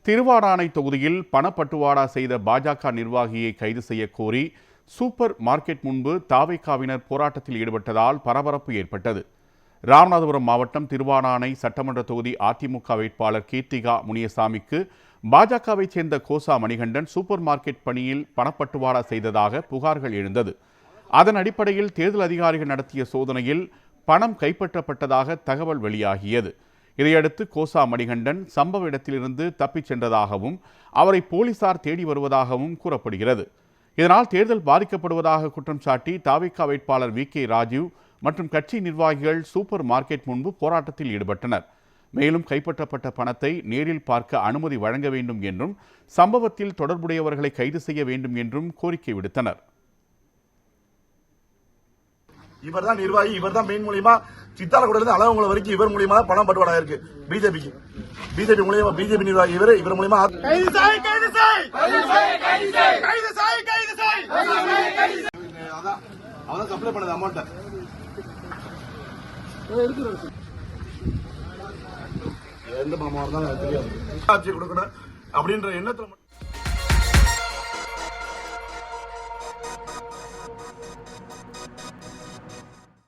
திருவாடானை தொகுதியில் பணப்பட்டுவாடா செய்த பாஜக நிர்வாகியை கைது செய்ய கோரி சூப்பர் மார்க்கெட் முன்பு தாவேகாவினர் போராட்டத்தில் ஈடுபட்டதால் பரபரப்பு ஏற்பட்டது. ராமநாதபுரம் மாவட்டம் திருவாடானை சட்டமன்ற தொகுதி அதிமுக வேட்பாளர் கீர்த்திகா முனியசாமிக்கு பாஜகவைச் சேர்ந்த கோசா மணிகண்டன் சூப்பர் மார்க்கெட் பணியில் பணப்பட்டுவாடா செய்ததாக புகார்கள் எழுந்தது. அதன் அடிப்படையில் தேர்தல் அதிகாரிகள் நடத்திய சோதனையில் பணம் கைப்பற்றப்பட்டதாக தகவல் வெளியாகியது. இதையடுத்து கோசா மணிகண்டன் சம்பவ இடத்திலிருந்து தப்பிச் சென்றதாகவும் அவரை போலீசார் தேடி வருவதாகவும் கூறப்படுகிறது. இதனால் தேர்தல் பாதிக்கப்படுவதாக குற்றம் சாட்டி தாவேகா வேட்பாளர் வி.கே. ராஜீவ் மற்றும் கட்சி நிர்வாகிகள் சூப்பர் மார்க்கெட் முன்பு போராட்டத்தில் ஈடுபட்டனர். மேலும் கைப்பற்றப்பட்ட பணத்தை நேரில் பார்க்க அனுமதி வழங்க வேண்டும் என்றும் சம்பவத்தில் தொடர்புடையவர்களை கைது செய்ய வேண்டும் என்றும் கோரிக்கை விடுத்தனர். இவர் தான் நிர்வாகி, இவர் தான் மெயின் மூலியமா சித்தாலக்குடியிலிருந்து அளவங்களை வரைக்கும் இவர் மூலியமா பணம் பட்டுவாடா இருக்கு. பிஜேபி மூலியமா பிஜேபி நிர்வாகி இவர் மூலியமா அவன் சப்ளை பண்ணது அமௌண்ட் எந்த மாமா இருந்தாலும் தெரியாது கொடுக்கணும் அப்படின்ற எண்ணத்துல